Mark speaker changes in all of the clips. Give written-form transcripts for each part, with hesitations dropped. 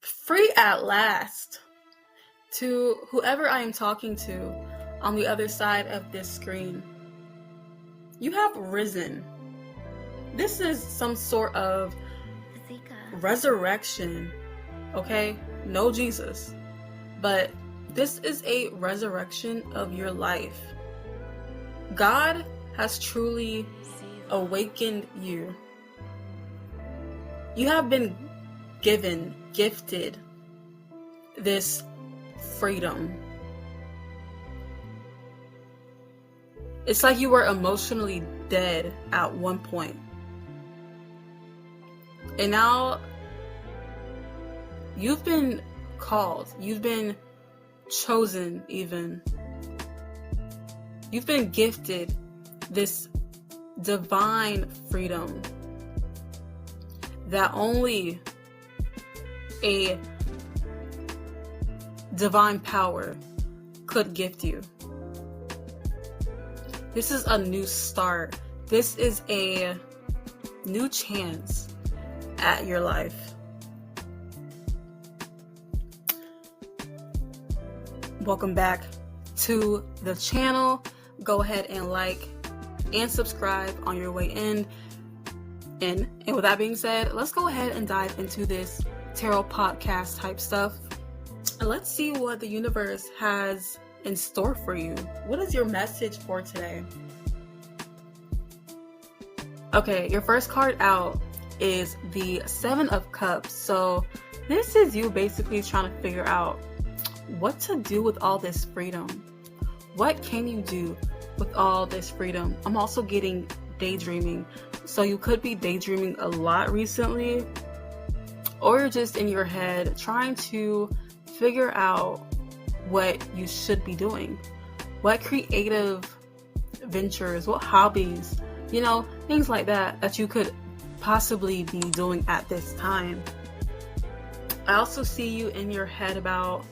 Speaker 1: Free at last. To whoever I am talking to on the other side of this screen, you have risen. This is some sort of resurrection, okay? No Jesus. But this is a resurrection of your life. God has truly awakened you. You have been gifted this freedom. It's like you were emotionally dead at one point. And now you've been called. You've been chosen even. You've been gifted this divine freedom that only a divine power could gift you. This is a new start. This is a new chance at your life. Welcome back to the channel. Go ahead and like and subscribe on your way in. And with that being said, let's go ahead and dive into this tarot podcast type stuff. And let's see what the universe has in store for you. What is your message for today? Okay, your first card out is the Seven of Cups. So this is you basically trying to figure out what to do with all this freedom. What can you do with all this freedom? I'm also getting daydreaming. So you could be daydreaming a lot recently, or you're just in your head trying to figure out what you should be doing. What creative ventures, what hobbies, things like that you could possibly be doing at this time. I also see you in your head about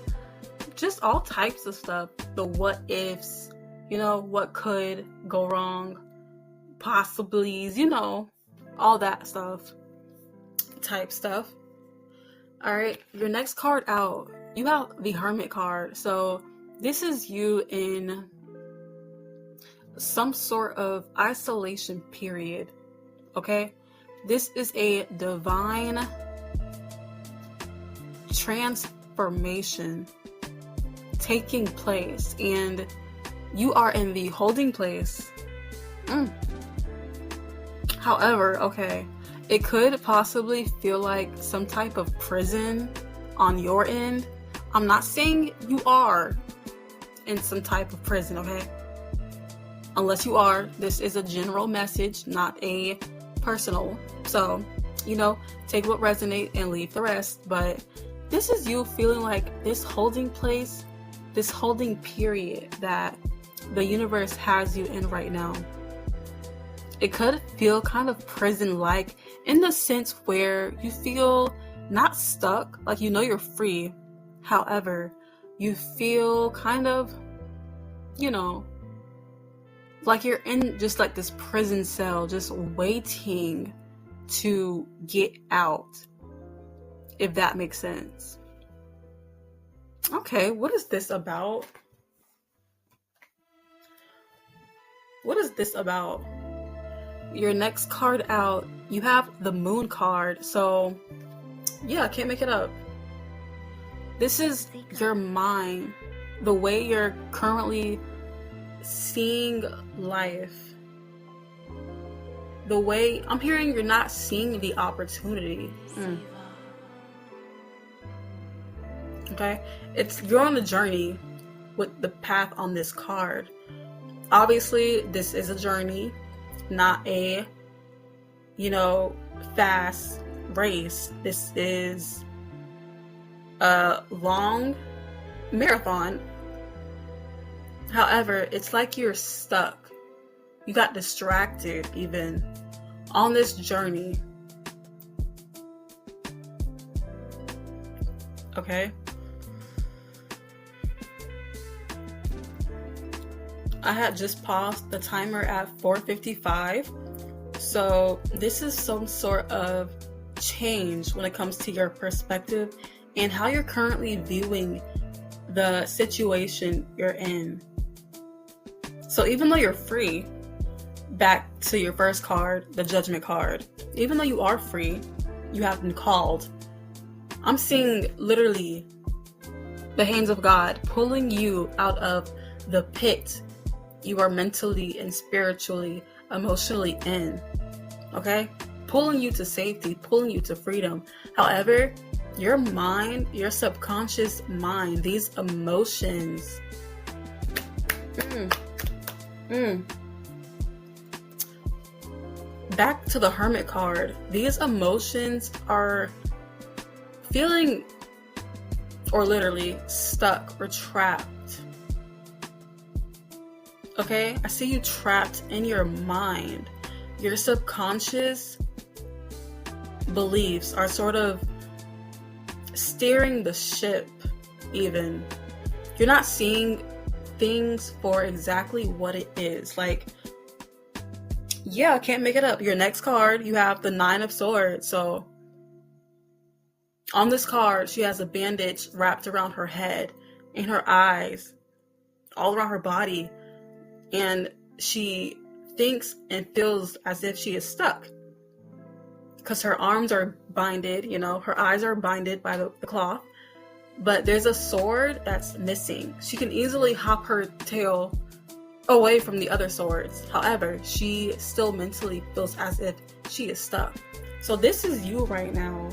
Speaker 1: just all types of stuff. The what ifs, what could go wrong, possibilities, all that type stuff. All right, your next card out, you have the Hermit card. So this is you in some sort of isolation period, okay? This is a divine transformation taking place, and you are in the holding place. However, okay, it could possibly feel like some type of prison on your end. I'm not saying you are in some type of prison, okay? Unless you are, this is a general message, not a personal. So, take what resonates and leave the rest. But this is you feeling like this holding place, this holding period that the universe has you in right now. It could feel kind of prison-like in the sense where you feel not stuck, like you're free. However, you feel kind of, like you're in just like this prison cell, just waiting to get out, if that makes sense. Okay, what is this about? What is this about? Your next card out, you have the Moon card. So, yeah, I can't make it up. This is your mind, the way you're currently seeing life. The way I'm hearing, you're not seeing the opportunity. Okay? You're on a journey with the path on this card. Obviously, this is a journey, not a, fast race. This is a long marathon. However, it's like you're stuck. You got distracted even on this journey. Okay? I had just paused the timer at 4:55. So this is some sort of change when it comes to your perspective and how you're currently viewing the situation you're in. So even though you're free, back to your first card, the Judgment card, even though you are free, you have been called. I'm seeing literally the hands of God pulling you out of the pit you are mentally and spiritually, emotionally in. Okay? Pulling you to safety, pulling you to freedom. However, your mind, your subconscious mind, these emotions, back to the Hermit card, these emotions are feeling or literally stuck or trapped. Okay? I see you trapped in your mind. Your subconscious beliefs are sort of steering the ship even. You're not seeing things for exactly what it is. Like, yeah, I can't make it up. Your next card, you have the Nine of Swords. So on this card, she has a bandage wrapped around her head and her eyes, all around her body. And she thinks and feels as if she is stuck because her arms are binded, her eyes are binded by the cloth. But there's a sword that's missing. She can easily hop her tail away from the other swords. However, she still mentally feels as if she is stuck. So this is you right now.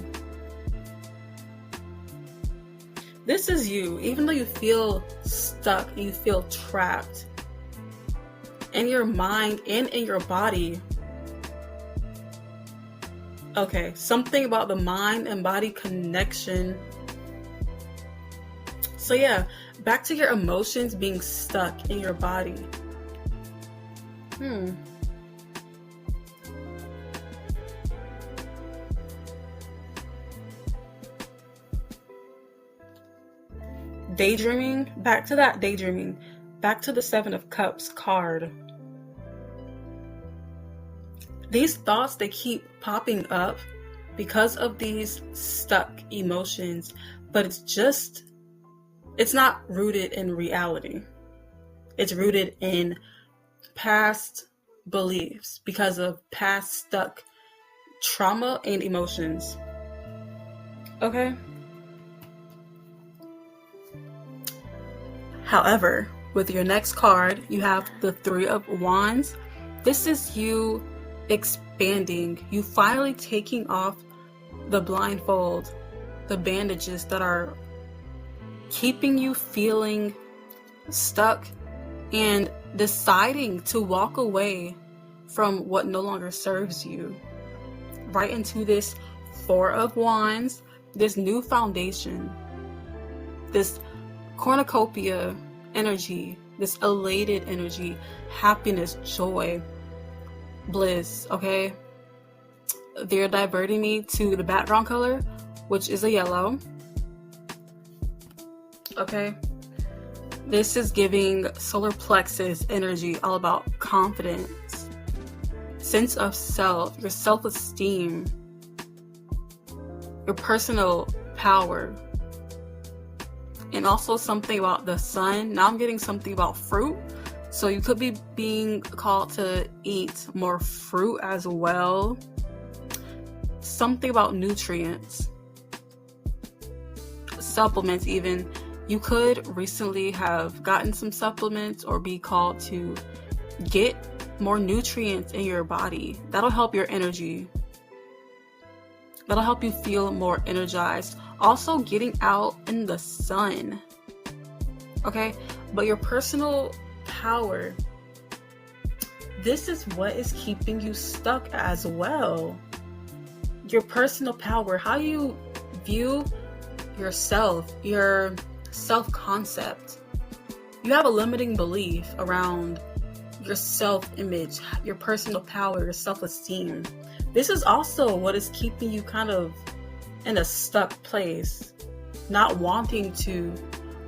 Speaker 1: This is you. Even though you feel stuck and you feel trapped in your mind and in your body. Okay, something about the mind and body connection. So yeah, back to your emotions being stuck in your body. Daydreaming, back to that daydreaming, back to the Seven of Cups card. These thoughts, they keep popping up because of these stuck emotions, but it's not rooted in reality. It's rooted in past beliefs because of past stuck trauma and emotions. Okay? However, with your next card, you have the Three of Wands. This is you expanding, you finally taking off the blindfold, the bandages that are keeping you feeling stuck, and deciding to walk away from what no longer serves you. Right into this Four of Wands, this new foundation, this cornucopia energy, this elated energy, happiness, joy, bliss. Okay, they're diverting me to the background color, which is a yellow. Okay, this is giving solar plexus energy, all about confidence, sense of self, your self-esteem, your personal power, and also something about the sun. Now I'm getting something about fruit. So you could be being called to eat more fruit as well. Something about nutrients, supplements even. You could recently have gotten some supplements or be called to get more nutrients in your body. That'll help your energy. That'll help you feel more energized. Also, getting out in the sun. Okay? But your personal power, this is what is keeping you stuck as well. Your personal power, how you view yourself, your self-concept. You have a limiting belief around your self-image, your personal power, your self-esteem. This is also what is keeping you kind of in a stuck place, not wanting to,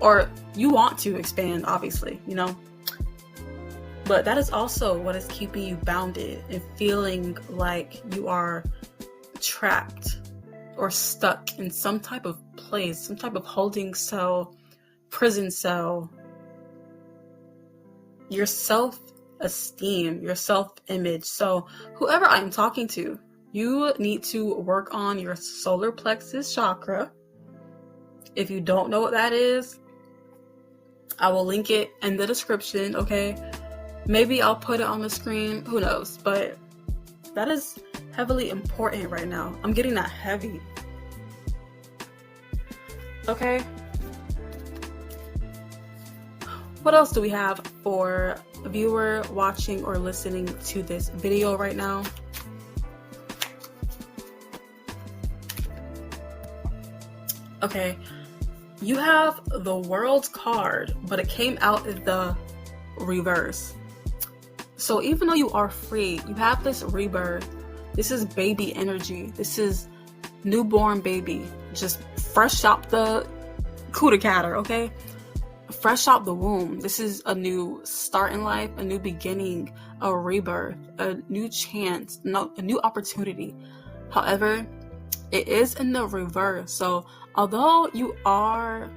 Speaker 1: or you want to expand, obviously, but that is also what is keeping you bounded and feeling like you are trapped or stuck in some type of place, some type of holding cell, prison cell. Your self-esteem, your self-image. So whoever I'm talking to, you need to work on your solar plexus chakra. If you don't know what that is, I will link it in the description, okay? Maybe I'll put it on the screen, who knows? But that is heavily important right now. I'm getting that heavy. Okay? What else do we have for a viewer watching or listening to this video right now? Okay, you have the World card, but it came out in the reverse. So even though you are free, you have this rebirth. This is baby energy. This is newborn baby, just fresh out the cooter catter, okay? Fresh out the womb. This is a new start in life, a new beginning, a rebirth, a new chance, a new opportunity. However, it is in the reverse. So although you are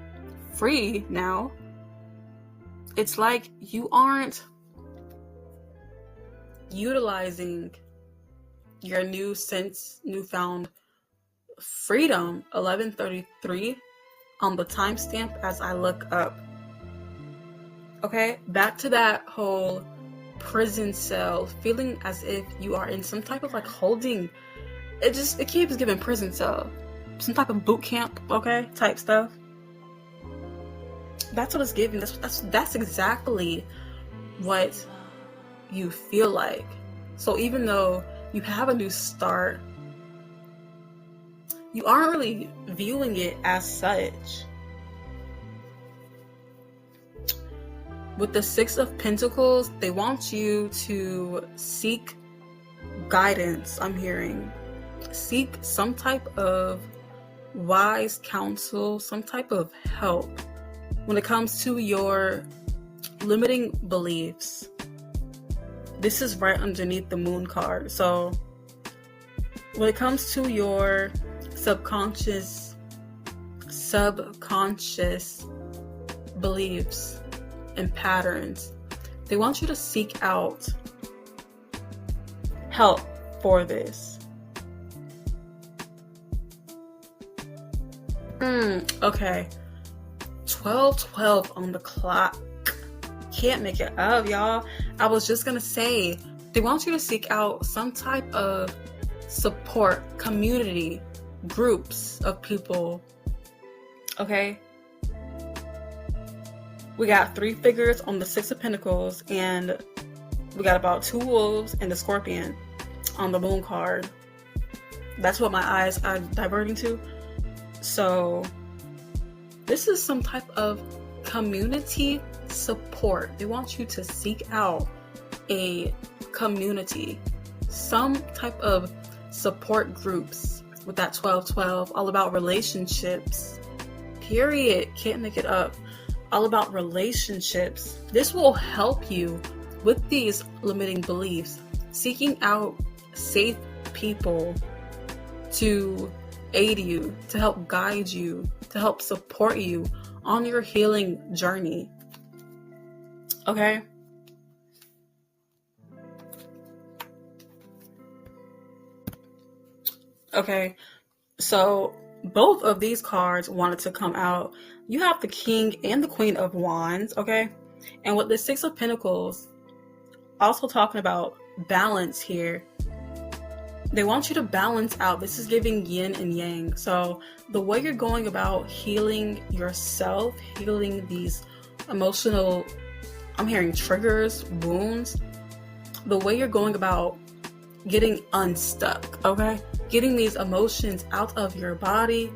Speaker 1: free now, it's like you aren't utilizing your newfound freedom. 11:33 on the timestamp as I look up. Okay, back to that whole prison cell, feeling as if you are in some type of like holding. It keeps giving prison cell, some type of boot camp, okay, type stuff. That's what it's giving. That's exactly what you feel like. So even though you have a new start, you aren't really viewing it as such. With the Six of Pentacles, they want you to seek guidance, I'm hearing. Seek some type of wise counsel, some type of help when it comes to your limiting beliefs. This is right underneath the Moon card. So when it comes to your subconscious beliefs and patterns, they want you to seek out help for this. Okay. 12:12 on the clock. Can't make it up, y'all. I was just gonna say, they want you to seek out some type of support, community, groups of people. Okay? We got 3 figures on the Six of Pentacles, and we got about 2 wolves and the Scorpion on the Moon card. That's what my eyes are diverting to. So this is some type of community support. They want you to seek out a community, some type of support groups with that 12:12, all about relationships. Period. Can't make it up. All about relationships. This will help you with these limiting beliefs, seeking out safe people to aid you, to help guide you, to help support you on your healing journey. Okay? Okay, so both of these cards wanted to come out. You have the King and the Queen of Wands, okay? And with the Six of Pentacles, also talking about balance here. They want you to balance out. This is giving yin and yang. So the way you're going about healing yourself, healing these emotional, I'm hearing triggers, wounds, the way you're going about getting unstuck, okay? Getting these emotions out of your body,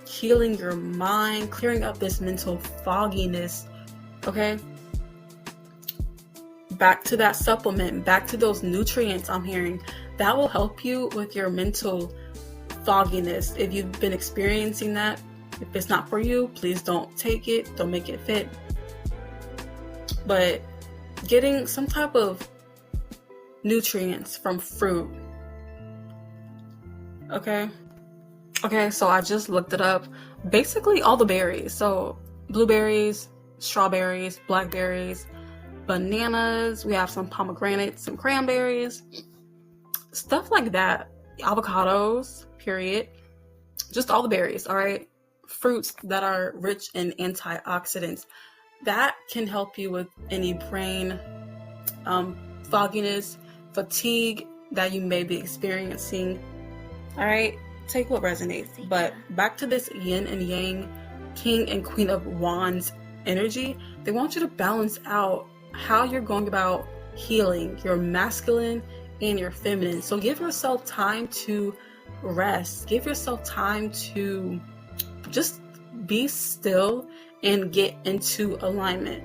Speaker 1: healing your mind, clearing up this mental fogginess, okay? Back to that supplement, back to those nutrients I'm hearing. That will help you with your mental fogginess. If you've been experiencing that, if it's not for you, please don't take it. Don't make it fit. But getting some type of nutrients from fruit. Okay? Okay, so I just looked it up. Basically, all the berries. So, blueberries, strawberries, blackberries, bananas. We have some pomegranates, some cranberries, stuff like that. Avocados, period. Just all the berries, all right? Fruits that are rich in antioxidants. That can help you with any brain fogginess, fatigue that you may be experiencing. All right, take what resonates. But back to this yin and yang, king and queen of wands energy. They want you to balance out how you're going about healing your masculine and your feminine. So give yourself time to rest. Give yourself time to just be still and get into alignment.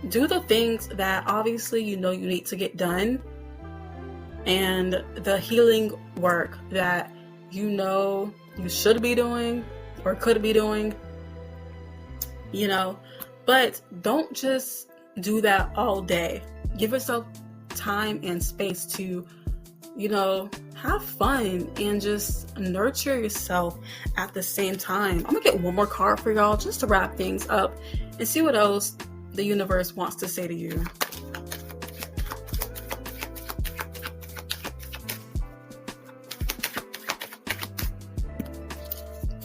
Speaker 1: Do the things that obviously you know you need to get done, and the healing work that you know you should be doing or could be doing, you know, but don't just do that all day. Give yourself time and space to, you know, have fun and just nurture yourself at the same time. I'm gonna get one more card for y'all just to wrap things up and see what else the universe wants to say to you.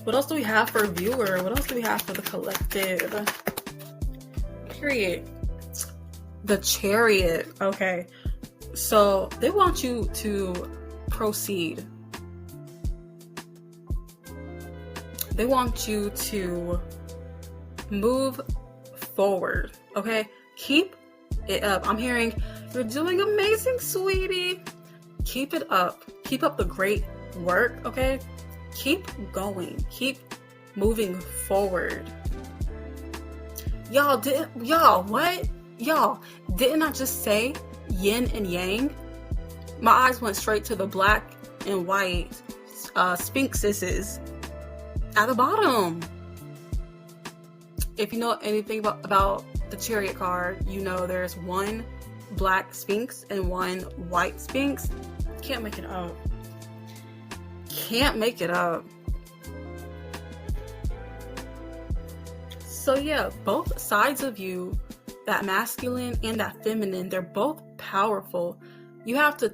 Speaker 1: What else do we have for a viewer? What else do we have for the collective? Period. The Chariot. Okay. So they want you to proceed. They want you to move forward. Okay? Keep it up. I'm hearing you're doing amazing, sweetie. Keep it up. Keep up the great work. Okay? Keep going. Keep moving forward. Y'all, what? Y'all, didn't I just say yin and yang? My eyes went straight to the black and white sphinxes at the bottom. If you know anything about the Chariot card, you know there's one black sphinx and one white sphinx. Can't make it up. Can't make it up. So yeah, both sides of you, that masculine and that feminine, they're both powerful. You have to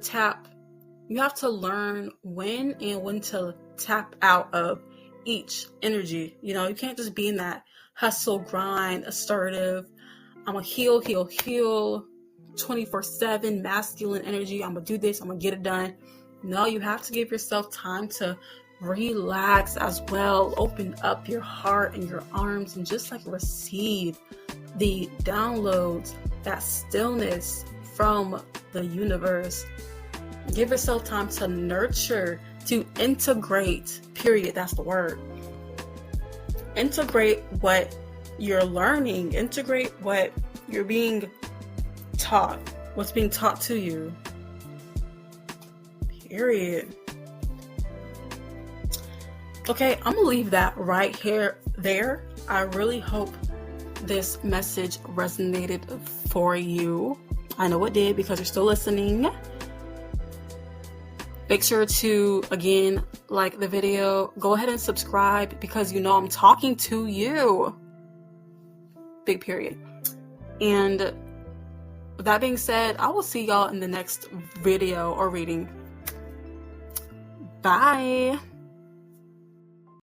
Speaker 1: learn when to tap out of each energy. You know, you can't just be in that hustle, grind, assertive, I'm gonna heal 24/7 masculine energy. I'm gonna do this, I'm gonna get it done. No, you have to give yourself time to relax as well. Open up your heart and your arms and just like receive the downloads, that stillness from the universe. Give yourself time to nurture, to integrate, period. That's the word. Integrate what you're learning. Integrate what you're being taught, what's being taught to you. Period. Okay, I'm gonna leave that right here, there. I really hope this message resonated for you. I know it did because you're still listening. Make sure to, again, like the video. Go ahead and subscribe because you know I'm talking to you. Big period. And with that being said, I will see y'all in the next video or reading. Bye.